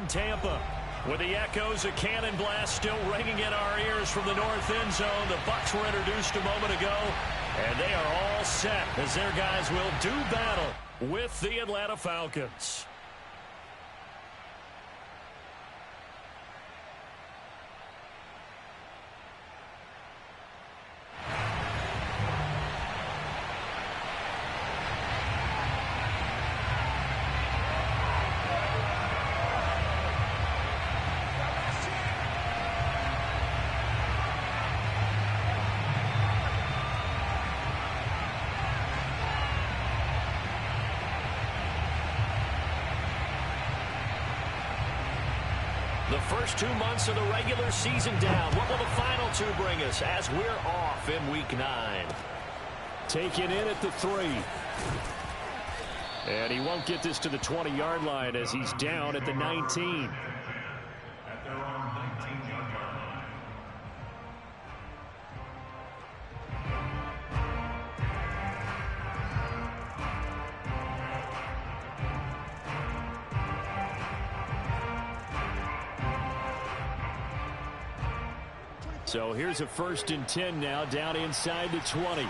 Tampa. With the echoes of cannon blast still ringing in our ears from the north end zone, the Bucs were introduced a moment ago, and they are all set as their guys will do battle with the Atlanta Falcons. The first 2 months of the regular season down. What will the final 2 bring us as we're off in Week 9? Taken in at the 3. And he won't get this to the 20-yard line as he's down at the 19. At their own 19-yard line. So here's a 1st and 10 now, down inside the 20.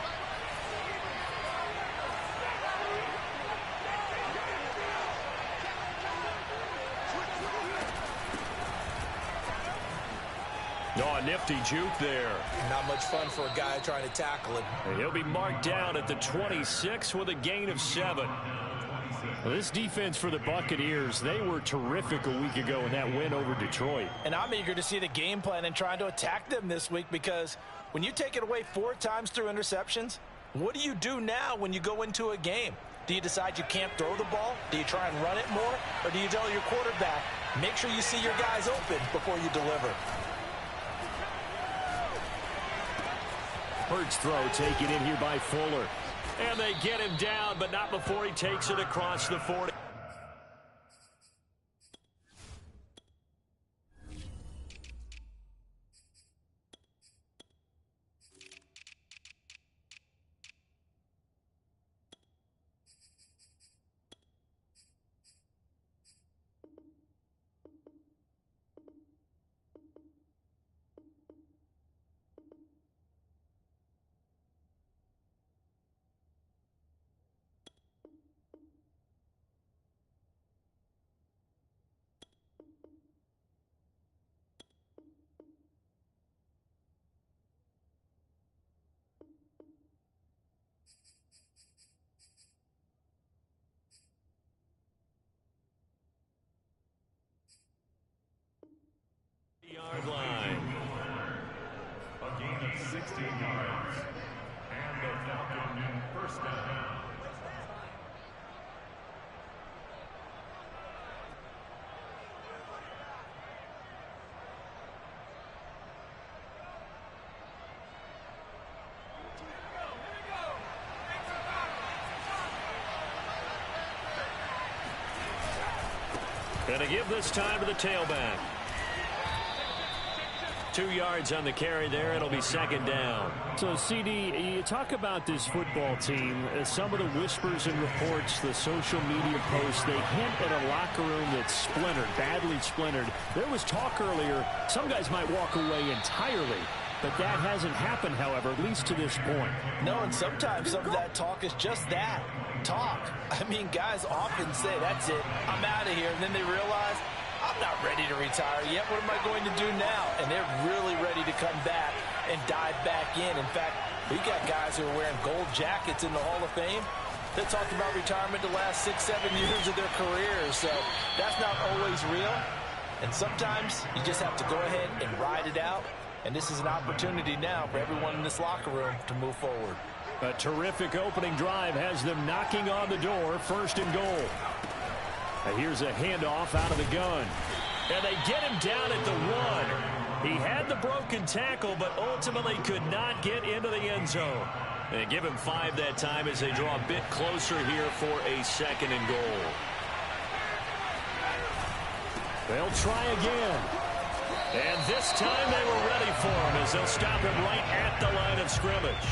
Oh, a nifty juke there. Not much fun for a guy trying to tackle it. And he'll be marked down at the 26 with a gain of 7. Well, this defense for the Buccaneers, they were terrific a week ago in that win over Detroit. And I'm eager to see the game plan and trying to attack them this week, because when you take it away 4 times through interceptions, what do you do now when you go into a game? Do you decide you can't throw the ball? Do you try and run it more? Or do you tell your quarterback, make sure you see your guys open before you deliver? Hurts throw taken in here by Fuller. And they get him down, but not before he takes it across the 40. Yard line. A gain of 16 yards. And the Falcon 1st down. And to give this time to the tailback. 2 yards on the carry there. It'll be 2nd down. So, CD, you talk about this football team. Some of the whispers and reports, the social media posts, they hint at a locker room that's splintered, badly splintered. There was talk earlier, some guys might walk away entirely. But that hasn't happened, however, at least to this point. No, and sometimes some of that talk is just that, talk. I mean, guys often say, that's it, I'm out of here. And then they realize, I'm not ready to retire yet. What am I going to do now? And they're really ready to come back and dive back in. In fact, we got guys who are wearing gold jackets in the Hall of Fame that talked about retirement the last 6-7 years of their careers. So that's not always real. And sometimes you just have to go ahead and ride it out. And this is an opportunity now for everyone in this locker room to move forward. A terrific opening drive has them knocking on the door. 1st and goal. And here's a handoff out of the gun. And they get him down at the 1. He had the broken tackle, but ultimately could not get into the end zone. And give him 5 that time as they draw a bit closer here for a 2nd and goal. They'll try again. And this time they were ready for him as they'll stop him right at the line of scrimmage.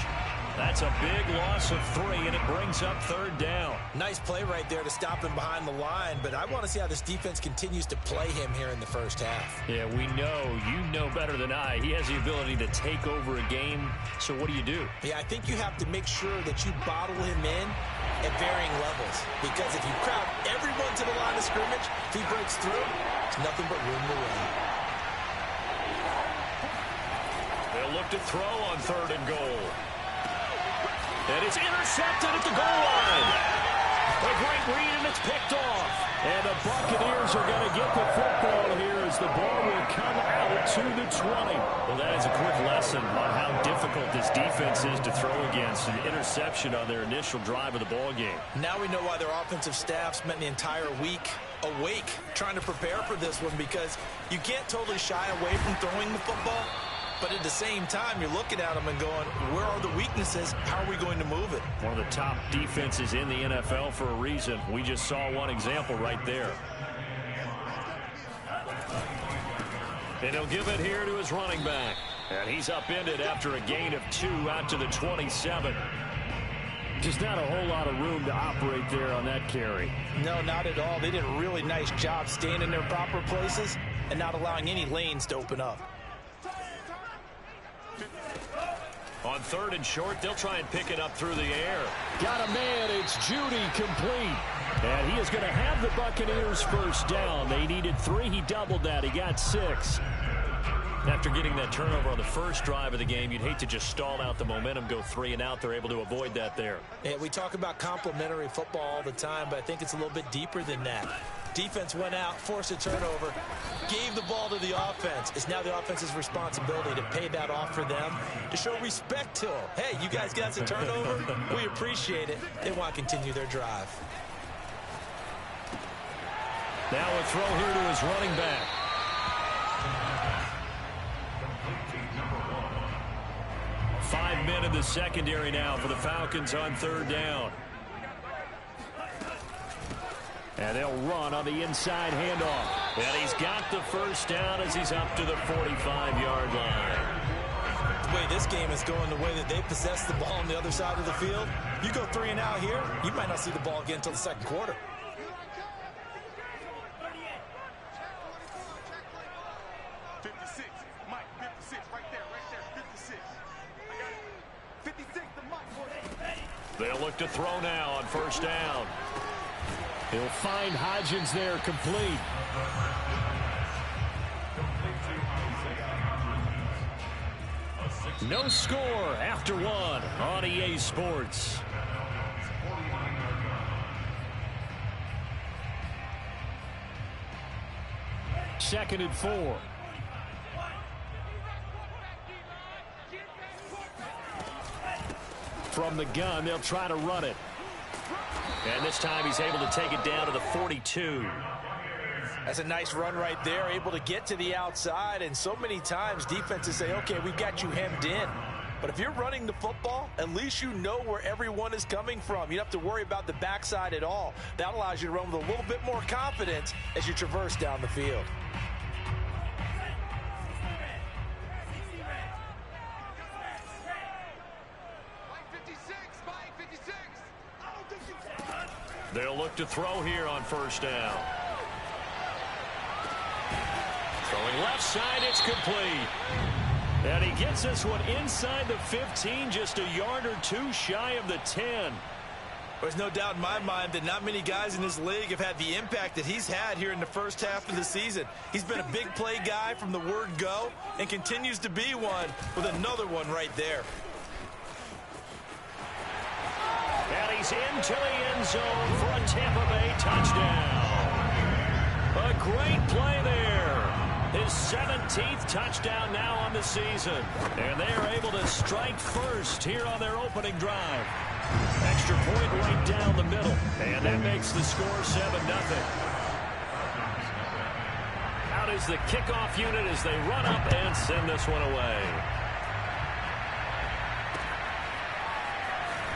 That's a big loss of 3, and it brings up 3rd down. Nice play right there to stop him behind the line, but I want to see how this defense continues to play him here in the first half. Yeah, we know. You know better than I. He has the ability to take over a game, so what do? Yeah, I think you have to make sure that you bottle him in at varying levels, because if you crowd everyone to the line of scrimmage, if he breaks through, it's nothing but room to run. They'll look to throw on 3rd and goal. And it's intercepted at the goal line. A great read, and it's picked off. And the Buccaneers are going to get the football here as the ball will come out to the 20. Well, that is a quick lesson on how difficult this defense is to throw against. An interception on their initial drive of the ball game. Now we know why their offensive staff spent the entire week awake trying to prepare for this one, because you can't totally shy away from throwing the football. But at the same time, you're looking at them and going, where are the weaknesses? How are we going to move it? One of the top defenses in the NFL for a reason. We just saw one example right there. And he'll give it here to his running back. And he's upended after a gain of 2 out to the 27. Just not a whole lot of room to operate there on that carry. No, not at all. They did a really nice job staying in their proper places and not allowing any lanes to open up. On 3rd and short, they'll try and pick it up through the air. Got a man, it's Judy, complete. And he is going to have the Buccaneers first down. They needed 3, he doubled that, he got 6. After getting that turnover on the first drive of the game, you'd hate to just stall out the momentum, go 3 and out. They're able to avoid that there. Yeah, we talk about complementary football all the time, but I think it's a little bit deeper than that. Defense went out, forced a turnover, gave the ball to the offense. It's now the offense's responsibility to pay that off for them, to show respect to them. Hey, you guys got some turnover? We appreciate it. They want to continue their drive. Now a throw here to his running back. Five men in the secondary now for the Falcons on 3rd down. And they'll run on the inside handoff. And he's got the first down as he's up to the 45-yard line. The way this game is going, the way that they possess the ball on the other side of the field, you go 3 and out here, you might not see the ball again until the second quarter. They'll look to throw now on 1st down. He'll find Hodgins there, complete. No score after 1 on EA Sports. Second and 4. From the gun, they'll try to run it. And this time he's able to take it down to the 42. That's a nice run right there, able to get to the outside. And so many times defenses say, okay, we've got you hemmed in. But if you're running the football, at least you know where everyone is coming from. You don't have to worry about the backside at all. That allows you to run with a little bit more confidence as you traverse down the field. They'll look to throw here on 1st down. Throwing left side, it's complete. And he gets this one inside the 15, just a yard or 2 shy of the 10. There's no doubt in my mind that not many guys in this league have had the impact that he's had here in the first half of the season. He's been a big play guy from the word go and continues to be one with another one right there. And he's into the end zone for a Tampa Bay touchdown. A great play there. His 17th touchdown now on the season. And they're able to strike first here on their opening drive. Extra point right down the middle. And that makes the score 7-0. Out is the kickoff unit as they run up and send this one away.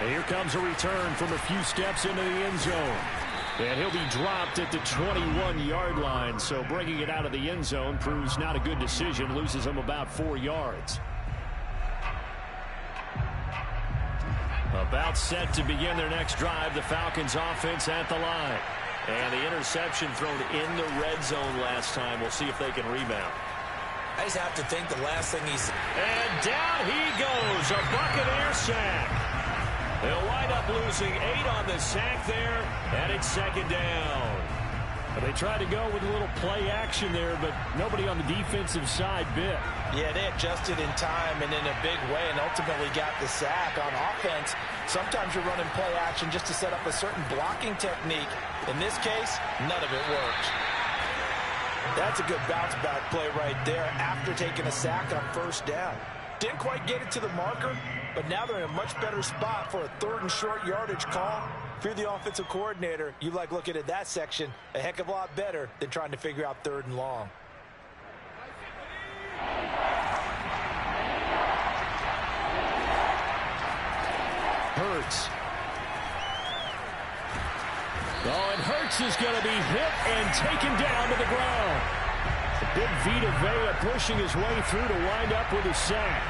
And here comes a return from a few steps into the end zone. And he'll be dropped at the 21-yard line. So bringing it out of the end zone proves not a good decision. Loses him about 4 yards. About set to begin their next drive. The Falcons offense at the line. And the interception thrown in the red zone last time. We'll see if they can rebound. I just have to think the last thing he's... And down he goes. A Buccaneer sack. They'll wind up losing 8 on the sack there. And it's second down. They tried to go with a little play action there, but nobody on the defensive side bit. Yeah, they adjusted in time and in a big way and ultimately got the sack. On offense, sometimes you're running play action just to set up a certain blocking technique. In this case, none of it worked. That's a good bounce-back play right there after taking a sack on first down. Didn't quite get it to the marker, but now they're in a much better spot for a 3rd and short yardage call. If you're the offensive coordinator, you like looking at that section a heck of a lot better than trying to figure out 3rd and long. Hurts. Oh, and Hurts is going to be hit and taken down to the ground. Big Vita Vea pushing his way through to wind up with a sack.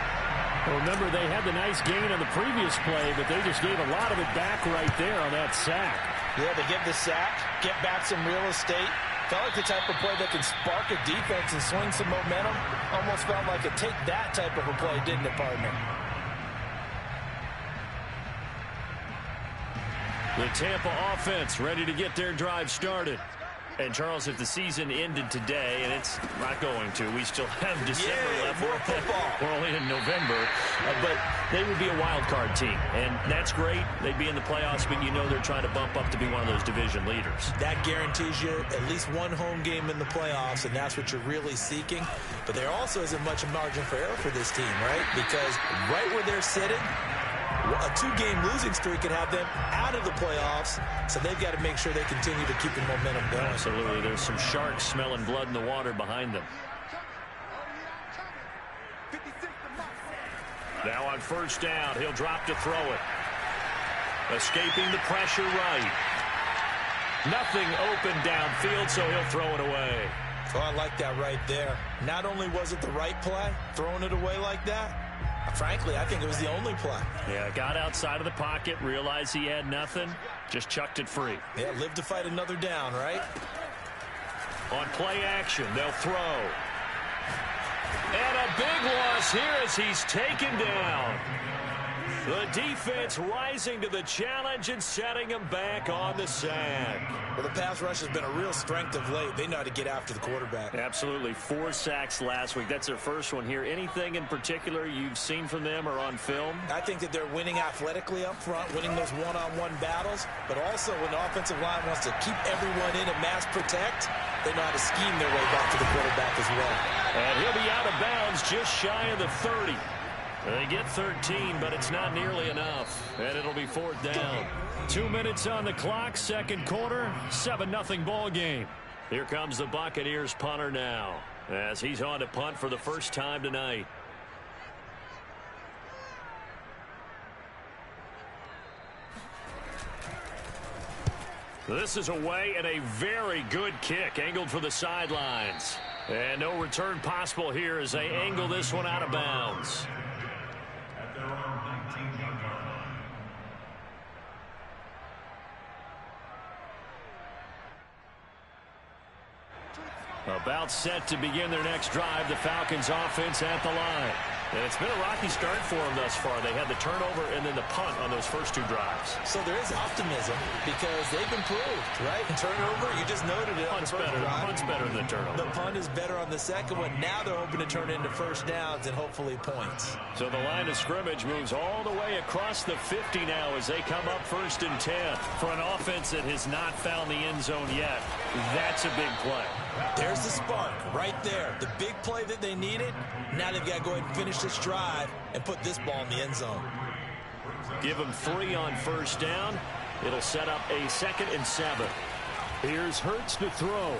Well, remember, they had the nice gain on the previous play, but they just gave a lot of it back right there on that sack. Yeah, they give the sack, get back some real estate. Felt like the type of play that can spark a defense and swing some momentum. Almost felt like a take that type of a play, didn't it, partner? The Tampa offense ready to get their drive started. And, Charles, if the season ended today, and it's not going to, we still have December left. More football. We're only in November. But they would be a wild card team. And that's great. They'd be in the playoffs, but you know they're trying to bump up to be one of those division leaders. That guarantees you at least one home game in the playoffs, and that's what you're really seeking. But there also isn't much margin for error for this team, right? Because right where they're sitting, a 2-game losing streak could have them out of the playoffs, so they've got to make sure they continue to keep the momentum going. Absolutely. There's some sharks smelling blood in the water behind them. Now on first down, he'll drop to throw it. Escaping the pressure right. Nothing open downfield, so he'll throw it away. Oh, I like that right there. Not only was it the right play, throwing it away like that, frankly, I think it was the only play. Yeah, got outside of the pocket, realized he had nothing, just chucked it free. Yeah, live to fight another down, right? On play action, they'll throw. And a big loss here as he's taken down. The defense rising to the challenge and setting him back on the sack. Well, the pass rush has been a real strength of late. They know how to get after the quarterback. Absolutely. 4 sacks last week. That's their first one here. Anything in particular you've seen from them or on film? I think that they're winning athletically up front, winning those one-on-one battles, but also when the offensive line wants to keep everyone in and mass protect, they know how to scheme their way back to the quarterback as well. And he'll be out of bounds just shy of the 30. They get 13, but it's not nearly enough. And it'll be 4th down. 2 minutes on the clock, second quarter, 7-0 ball game. Here comes the Buccaneers punter now, as he's on to punt for the first time tonight. This is away and a very good kick, angled for the sidelines. And no return possible here as they angle this one out of bounds. About set to begin their next drive, the Falcons offense at the line. And it's been a rocky start for them thus far. They had the turnover and then the punt on those first 2 drives. So there is optimism because they've improved, right? And turnover, you just noted it. Punt's better. Punt's better than the turnover. The punt is better on the second one. Now they're hoping to turn it into first downs and hopefully points. So the line of scrimmage moves all the way across the 50 now as they come up 1st and 10. For an offense that has not found the end zone yet, that's a big play. There's the spark right there. The big play that they needed. Now they've got to go ahead and finish this drive and put this ball in the end zone. Give them 3 on first down. It'll set up a 2nd and 7. Here's Hurts to throw.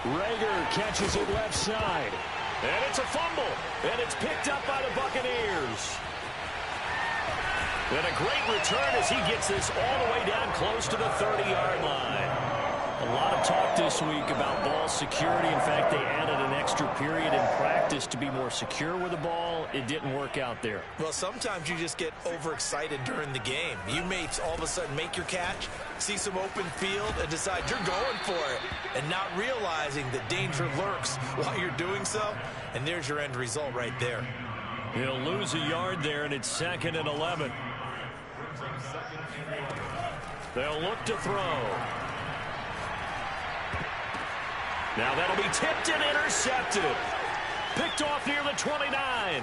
Reagor catches it left side. And it's a fumble. And it's picked up by the Buccaneers. And a great return as he gets this all the way down close to the 30-yard line. A lot of talk this week about ball security. In fact, they added an extra period in practice to be more secure with the ball. It didn't work out there. Well, sometimes you just get overexcited during the game. You may all of a sudden make your catch, see some open field, and decide you're going for it, and not realizing the danger lurks while you're doing so. And there's your end result right there. He'll lose a yard there, and it's 2nd and 11. They'll look to throw. Now that'll be tipped and intercepted. Picked off near the 29.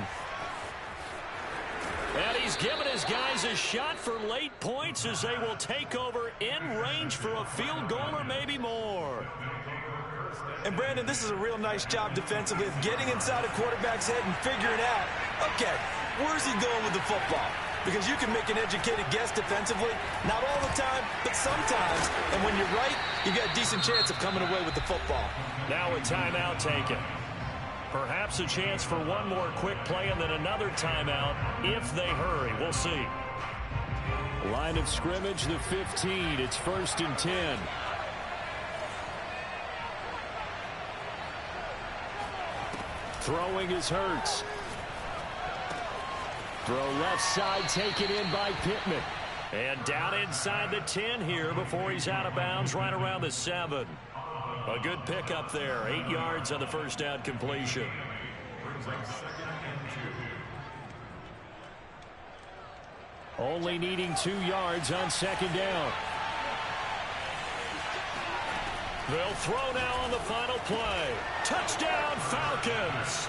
And he's given his guys a shot for late points as they will take over in range for a field goal or maybe more. And Brandon, this is a real nice job defensively of getting inside a quarterback's head and figuring out, okay, where's he going with the football? Because you can make an educated guess defensively, not all the time, but sometimes. And when you're right, you got a decent chance of coming away with the football. Now a timeout taken. Perhaps a chance for one more quick play and then another timeout if they hurry. We'll see. Line of scrimmage, the 15. It's 1st and 10. Throwing is Hurts. Throw left side taken in by Pittman. And down inside the 10 here before he's out of bounds right around the 7. A good pickup there. 8 yards on the first down completion. Only needing 2 yards on 2nd down. They'll throw now on the final play. Touchdown Falcons.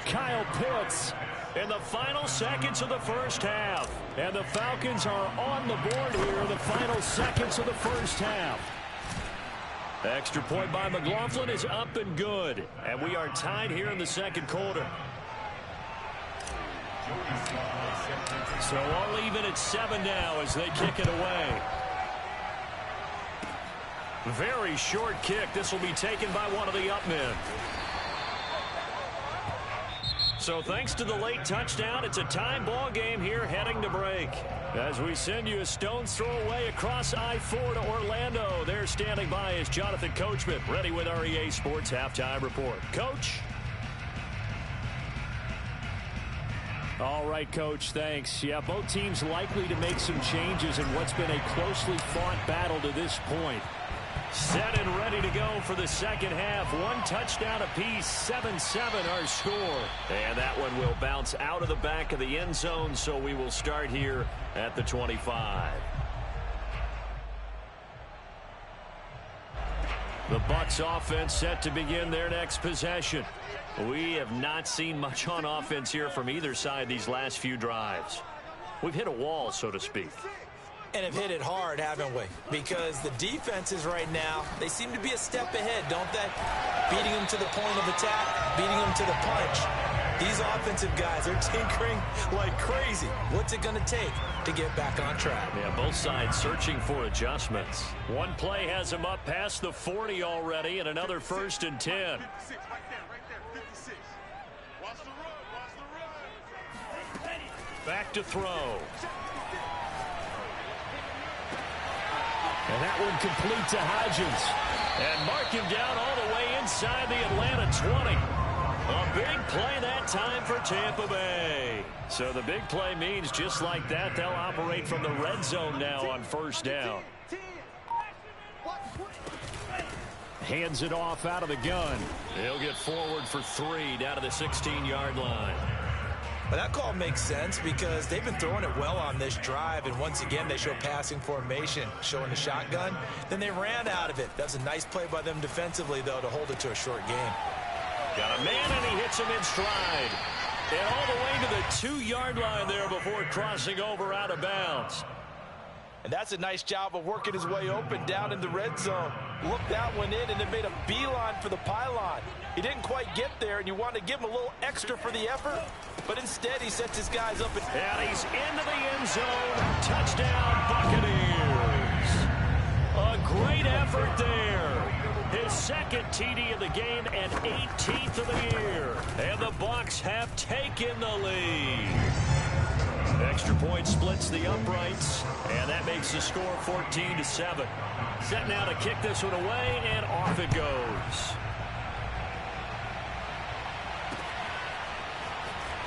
Kyle Pitts in the final seconds of the first half. And the Falcons are on the board here in the final seconds of the first half. Extra point by McLaughlin is up and good. And we are tied here in the second quarter. So all even at 7 now as they kick it away. Very short kick. This will be taken by one of the up men. So thanks to the late touchdown, it's a time ball game here heading to break. As we send you a stone's throw away across I-4 to Orlando. There standing by is Jonathan Coachman, ready with our EA Sports Halftime Report. Coach? All right, Coach, thanks. Yeah, both teams likely to make some changes in what's been a closely fought battle to this point. Set and ready to go for the second half. 1 touchdown apiece, 7-7 our score. And that one will bounce out of the back of the end zone, so we will start here at the 25. The Bucs offense set to begin their next possession. We have not seen much on offense here from either side these last few drives. We've hit a wall, so to speak. And have hit it hard, haven't we? Because the defenses right now, they seem to be a step ahead, don't they? Beating them to the point of attack, beating them to the punch. These offensive guys are tinkering like crazy. What's it going to take to get back on track? Yeah, both sides searching for adjustments. One play has them up past the 40 already, and another 1st and 10. Back to throw. And that one complete to Hodgins. And mark him down all the way inside the Atlanta 20. A big play that time for Tampa Bay. So the big play means just like that, they'll operate from the red zone now on 1st down. Hands it off out of the gun. He'll get forward for 3 down to the 16-yard line. But that call makes sense because they've been throwing it well on this drive, and once again they show passing formation, showing the shotgun. Then they ran out of it. That's a nice play by them defensively, though, to hold it to a short game. Got a man, and he hits him in stride. And all the way to the 2-yard line there before crossing over out of bounds. And that's a nice job of working his way open down in the red zone. Looked that one in and then made a beeline for the pylon. He didn't quite get there, and you want to give him a little extra for the effort, but instead he sets his guys up. And he's into the end zone. Touchdown, Buccaneers. A great effort there. His 2nd TD of the game and 18th of the year. And the Bucs have taken the lead. Extra point splits the uprights, and that makes the score 14-7. Set now to kick this one away, and off it goes.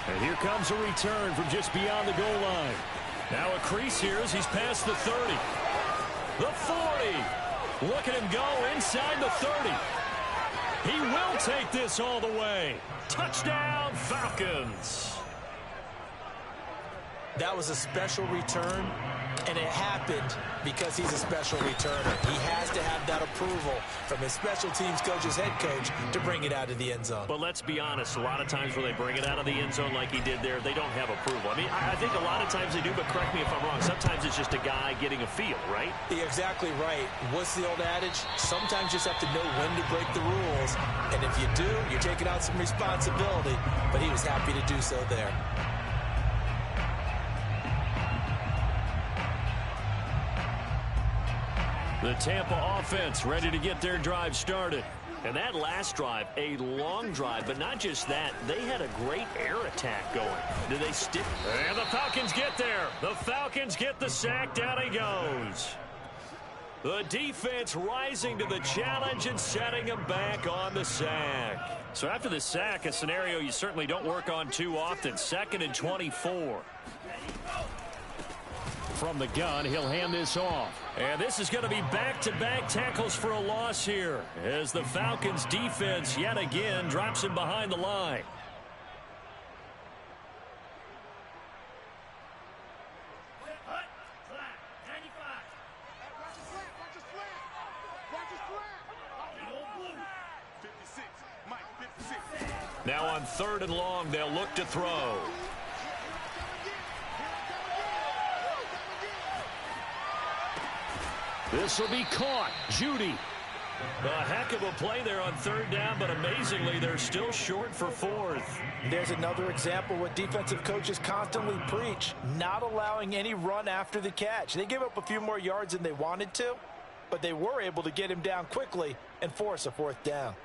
And here comes a return from just beyond the goal line. Now a crease here as he's past the 30. The 40. Look at him go inside the 30. He will take this all the way. Touchdown, Falcons. That was a special return, and it happened because he's a special returner. He has to have that approval from his special teams coach's head coach to bring it out of the end zone. But let's be honest, a lot of times when they bring it out of the end zone like he did there, they don't have approval. I mean, I think a lot of times they do, but correct me if I'm wrong. Sometimes it's just a guy getting a feel, right? You're exactly right. What's the old adage? Sometimes you just have to know when to break the rules, and if you do, you're taking out some responsibility, but he was happy to do so there. The Tampa offense ready to get their drive started. And that last drive, a long drive, but not just that. They had a great air attack going. Did they stick? And the Falcons get there. The Falcons get the sack. Down he goes. The defense rising to the challenge and setting him back on the sack. So after the sack, a scenario you certainly don't work on too often. 2nd and 24. From the gun, he'll hand this off. And this is going to be back-to-back tackles for a loss here as the Falcons defense yet again drops him behind the line. Now on 3rd and long, they'll look to throw. This will be caught. Judy. A heck of a play there on 3rd down, but amazingly, they're still short for 4th. There's another example what defensive coaches constantly preach, not allowing any run after the catch. They gave up a few more yards than they wanted to, but they were able to get him down quickly and force a 4th down.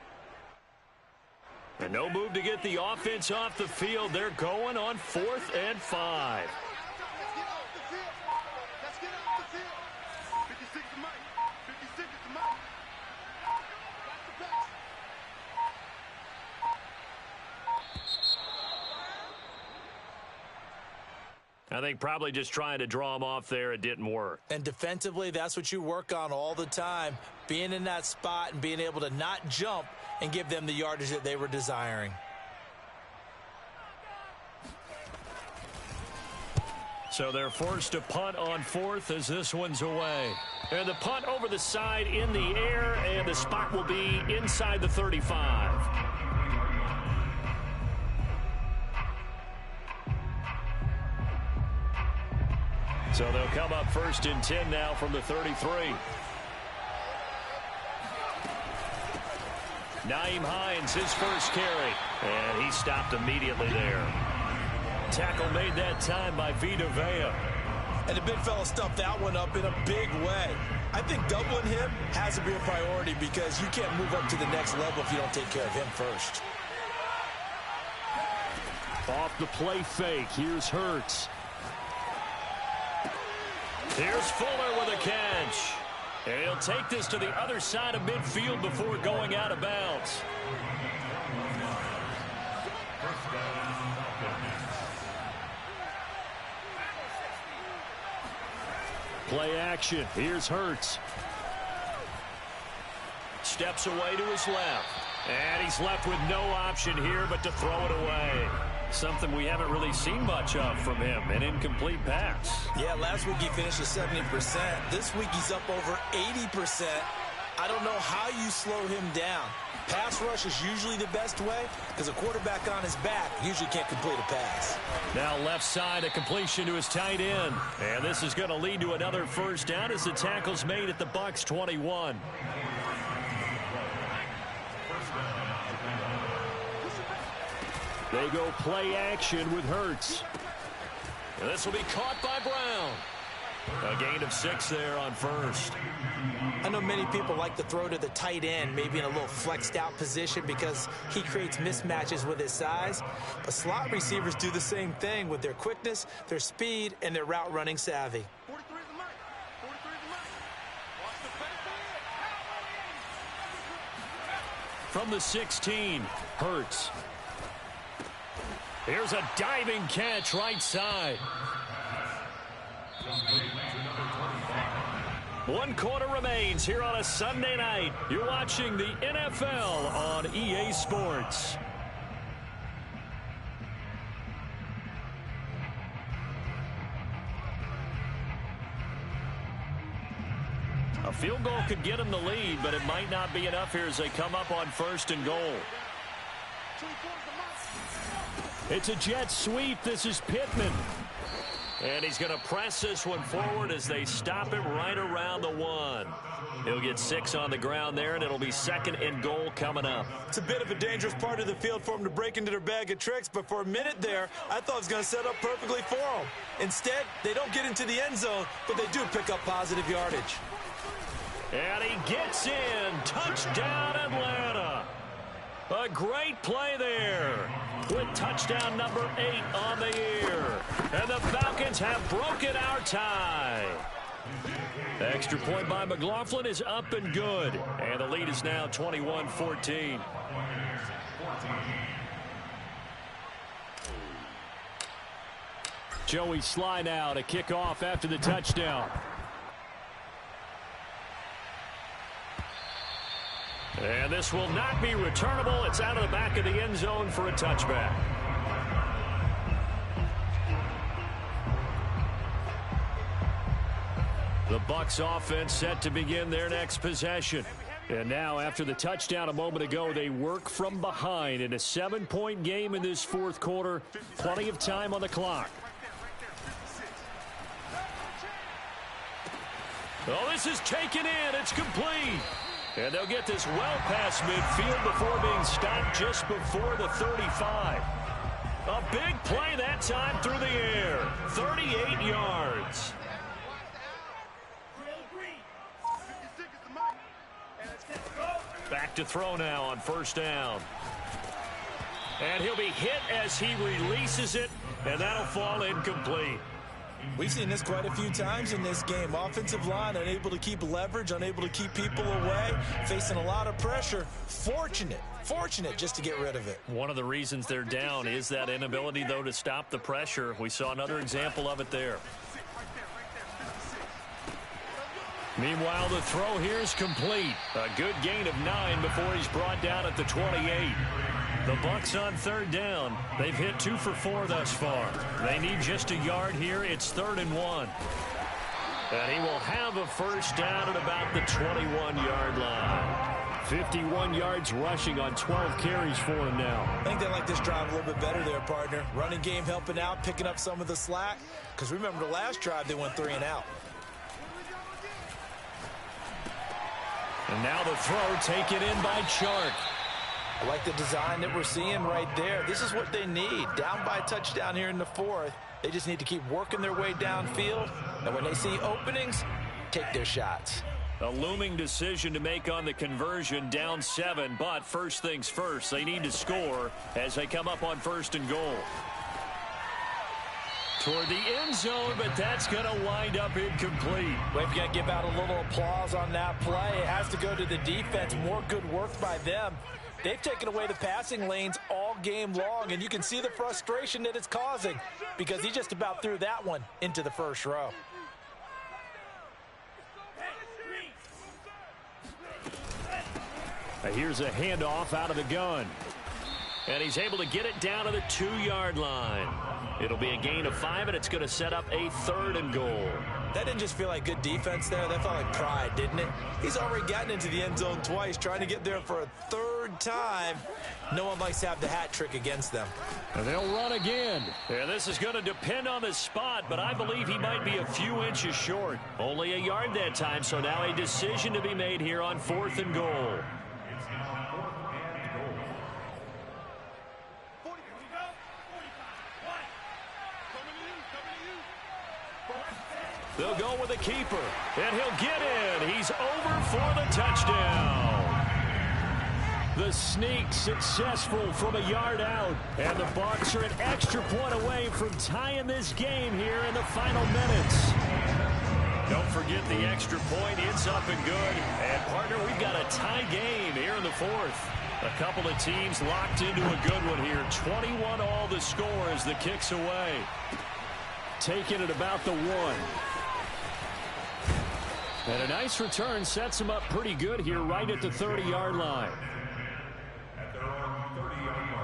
And no move to get the offense off the field. They're going on 4th and 5. I think probably just trying to draw him off there, it didn't work. And defensively, that's what you work on all the time, being in that spot and being able to not jump and give them the yardage that they were desiring. So they're forced to punt on 4th as this one's away. And the punt over the side in the air, and the spot will be inside the 35. So they'll come up 1st and 10 now from the 33. Nyheim Hines, his first carry. And he stopped immediately there. Tackle made that time by Vita Vea. And the big fella stuffed that one up in a big way. I think doubling him has to be a priority because you can't move up to the next level if you don't take care of him first. Off the play fake, here's Hurts. Here's Fuller with a catch. And he'll take this to the other side of midfield before going out of bounds. Play action, here's Hurts. Steps away to his left. And he's left with no option here but to throw it away. Something we haven't really seen much of from him, an incomplete pass. Yeah, last week he finished at 70%. This week he's up over 80%. I don't know how you slow him down. Pass rush is usually the best way because a quarterback on his back usually can't complete a pass. Now left side, a completion to his tight end. And this is going to lead to another 1st down as the tackle's made at the Bucs 21. They go play action with Hurts. And this will be caught by Brown. A gain of 6 there on 1st. I know many people like to throw to the tight end, maybe in a little flexed out position because he creates mismatches with his size. But slot receivers do the same thing with their quickness, their speed, and their route running savvy. From the 16, Hurts. Here's a diving catch right side. 1 quarter remains here on a Sunday night. You're watching the NFL on EA Sports. A field goal could get them the lead, but it might not be enough here as they come up on 1st and goal. It's a jet sweep. This is Pittman. And he's going to press this one forward as they stop him right around the 1. He'll get 6 on the ground there, and it'll be 2nd and goal coming up. It's a bit of a dangerous part of the field for them to break into their bag of tricks, but for a minute there, I thought it was going to set up perfectly for them. Instead, they don't get into the end zone, but they do pick up positive yardage. And he gets in. Touchdown, Atlanta. A great play there with touchdown number 8 on the year. And the Falcons have broken our tie. The extra point by McLaughlin is up and good. And the lead is now 21-14. Joey Sly now to kick off after the touchdown. And this will not be returnable. It's out of the back of the end zone for a touchback. The Bucs offense set to begin their next possession. And now after the touchdown a moment ago, they work from behind in a 7-point game in this 4th quarter. Plenty of time on the clock. Oh, this is taken in. It's complete. And they'll get this well past midfield before being stopped just before the 35. A big play that time through the air. 38 yards. Back to throw now on 1st down. And he'll be hit as he releases it, and that'll fall incomplete. We've seen this quite a few times in this game. Offensive line unable to keep leverage, unable to keep people away, facing a lot of pressure. Fortunate just to get rid of it. One of the reasons they're down is that inability, though, to stop the pressure. We saw another example of it there. Meanwhile, the throw here is complete. A good gain of 9 before he's brought down at the 28. The Bucs on 3rd down. They've hit 2 for 4 thus far. They need just a yard here. It's 3rd and 1. And he will have a 1st down at about the 21-yard line. 51 yards rushing on 12 carries for him now. I think they like this drive a little bit better there, partner. Running game helping out, picking up some of the slack. Because remember the last drive, they went 3 and out. And now the throw taken in by Chark. I like the design that we're seeing right there. This is what they need. Down by a touchdown here in the 4th. They just need to keep working their way downfield. And when they see openings, take their shots. A looming decision to make on the conversion, down 7. But first things first, they need to score as they come up on 1st and goal. Toward the end zone, but that's going to wind up incomplete. We've got to give out a little applause on that play. It has to go to the defense. More good work by them. They've taken away the passing lanes all game long, and you can see the frustration that it's causing because he just about threw that one into the 1st row. Here's a handoff out of the gun. And he's able to get it down to the 2-yard line. It'll be a gain of 5, and it's going to set up a 3rd and goal. That didn't just feel like good defense there. That felt like pride, didn't it? He's already gotten into the end zone twice, trying to get there for a 3rd time. No one likes to have the hat trick against them. And they'll run again. And this is going to depend on the spot, but I believe he might be a few inches short. Only a yard that time, so now a decision to be made here on 4th and goal. They'll go with a keeper, and he'll get in. He's over for the touchdown. The sneak successful from a yard out, and the Bucs are an extra point away from tying this game here in the final minutes. Don't forget the extra point. It's up and good. And, partner, we've got a tie game here in the fourth. A couple of teams locked into a good one here. 21 all the score as the kick's away. Taking it about the 1. And a nice return sets him up pretty good here right at the 30-yard line. At their own 30-yard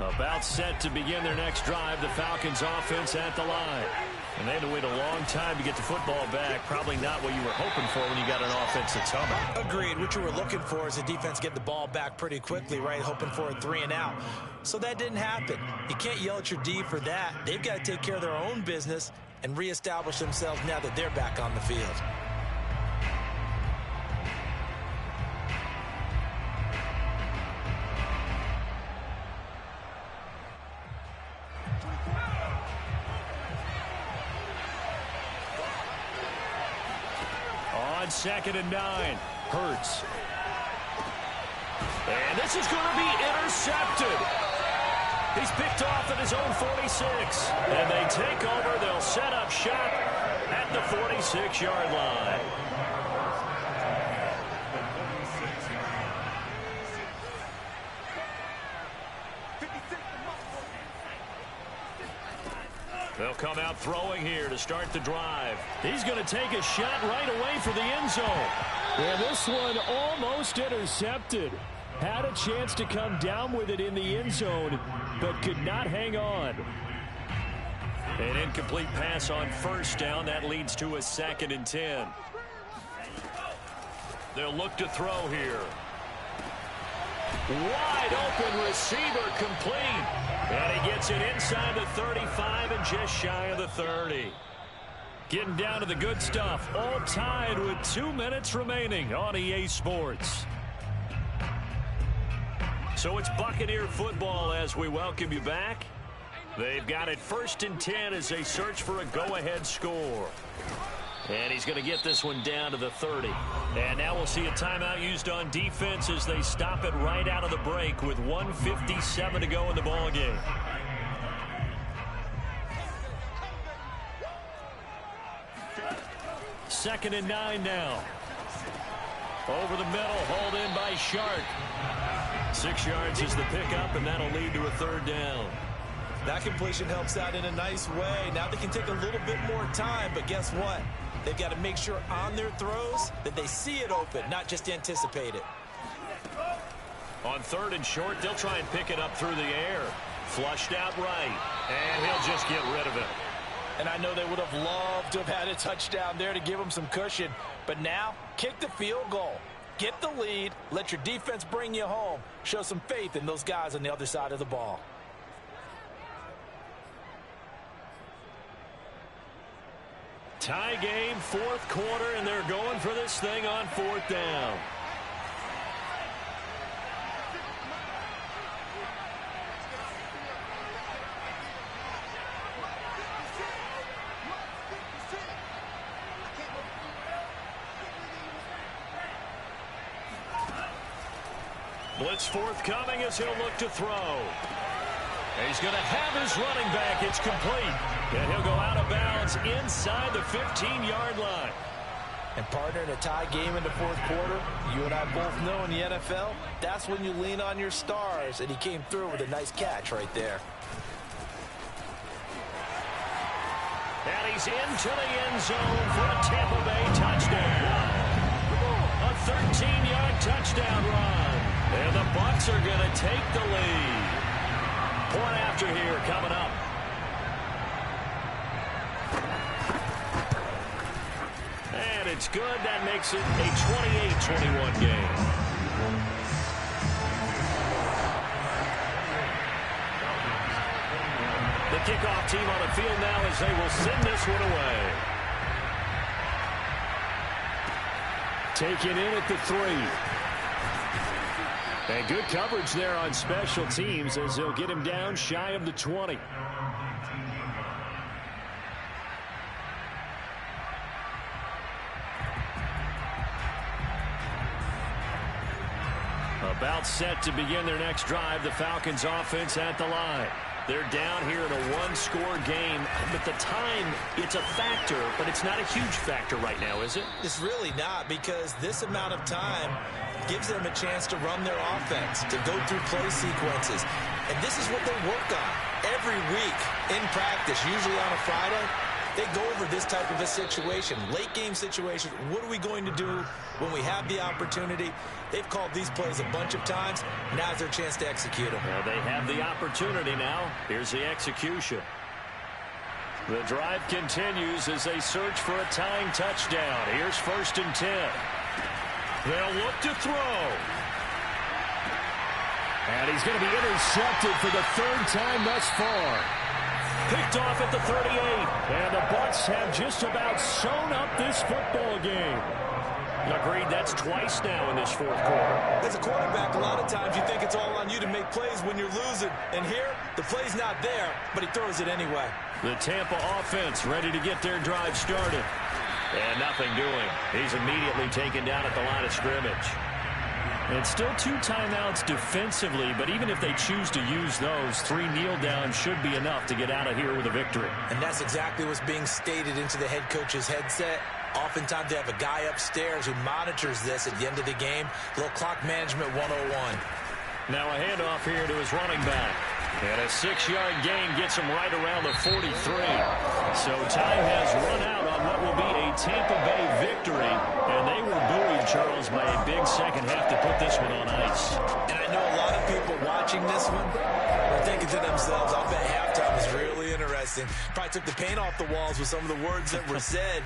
line. About set to begin their next drive. The Falcons offense at the line. And they had to wait a long time to get the football back. Probably not what you were hoping for when you got an offense that's humming. Agreed. What you were looking for is the defense get the ball back pretty quickly, right? Hoping for a 3-and-out. So that didn't happen. You can't yell at your D for that. They've got to take care of their own business and reestablish themselves now that they're back on the field. On 2nd and 9, Hurts. And this is going to be intercepted. He's picked off at his own 46. And they take over. They'll set up shop at the 46-yard line. They'll come out throwing here to start the drive. He's going to take a shot right away for the end zone. And this one almost intercepted. Had a chance to come down with it in the end zone, but could not hang on. An incomplete pass on first down. That leads to a 2nd and 10. They'll look to throw here. Wide open receiver complete. And he gets it inside the 35 and just shy of the 30. Getting down to the good stuff. All tied with 2 minutes remaining on EA Sports. So it's Buccaneer football as we welcome you back. They've got it 1st and 10 as they search for a go-ahead score. And he's going to get this one down to the 30. And now we'll see a timeout used on defense as they stop it right out of the break with 1:57 to go in the ballgame. Second and 9 now. Over the middle, hauled in by Shark. 6 yards is the pickup, and that'll lead to a 3rd down. That completion helps out in a nice way. Now they can take a little bit more time, but guess what? They've got to make sure on their throws that they see it open, not just anticipate it. On 3rd and short, they'll try and pick it up through the air. Flushed out right, and he'll just get rid of it. And I know they would have loved to have had a touchdown there to give them some cushion, but now kick the field goal. Get the lead, let your defense bring you home. Show some faith in those guys on the other side of the ball. Tie game, 4th quarter, and they're going for this thing on 4th down. Blitz forthcoming as he'll look to throw. He's going to have his running back. It's complete. And he'll go out of bounds inside the 15-yard line. And, partner, in a tie game in the 4th quarter, you and I both know in the NFL, that's when you lean on your stars. And he came through with a nice catch right there. And he's into the end zone for a Tampa Bay touchdown. A 13-yard touchdown run. And the Bucs are going to take the lead. Point after here coming up. And it's good. That makes it a 28-21 game. The kickoff team on the field now as they will send this one away. Taken in at the 3. And good coverage there on special teams as they'll get him down shy of the 20. About set to begin their next drive, the Falcons offense at the line. They're down here in a one-score game, but the time, it's a factor, but it's not a huge factor right now, is it? It's really not, because this amount of time gives them a chance to run their offense, to go through play sequences. And this is what they work on every week in practice, usually on a Friday. They go over this type of a situation, late game situation. What are we going to do when we have the opportunity? They've called these plays a bunch of times. Now's their chance to execute them. Well, they have the opportunity now. Here's the execution. The drive continues as they search for a tying touchdown. Here's 1st and 10. They'll look to throw. And he's going to be intercepted for the 3rd time thus far. Picked off at the 38. And the Bucs have just about sewn up this football game. Agreed, that's twice now in this 4th quarter. As a quarterback, a lot of times you think it's all on you to make plays when you're losing. And here, the play's not there, but he throws it anyway. The Tampa offense ready to get their drive started. And nothing doing. He's immediately taken down at the line of scrimmage. And still 2 timeouts defensively, but even if they choose to use those, 3 kneel downs should be enough to get out of here with a victory. And that's exactly what's being stated into the head coach's headset. Oftentimes they have a guy upstairs who monitors this at the end of the game. A little clock management 101. Now a handoff here to his running back. And a 6-yard gain gets him right around the 43. So time has run out on what will be a Tampa Bay victory. And they were buoyed, Charles, by a big second half to put this one on ice. And I know a lot of people watching this one are thinking to themselves, I'll bet halftime was really interesting. Probably took the paint off the walls with some of the words that were said.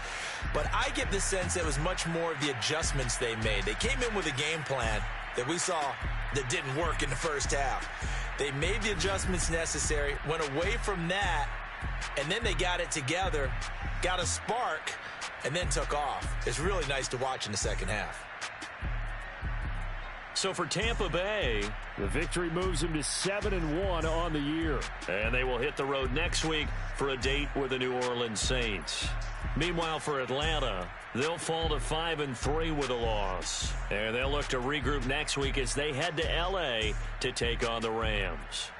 But I get the sense it was much more of the adjustments they made. They came in with a game plan that we saw that didn't work in the first half. They made the adjustments necessary, went away from that, and then they got it together, got a spark, and then took off. It's really nice to watch in the second half. So for Tampa Bay, the victory moves them to 7-1 on the year. And they will hit the road next week for a date with the New Orleans Saints. Meanwhile, for Atlanta, they'll fall to 5-3 with a loss. And they'll look to regroup next week as they head to L.A. to take on the Rams.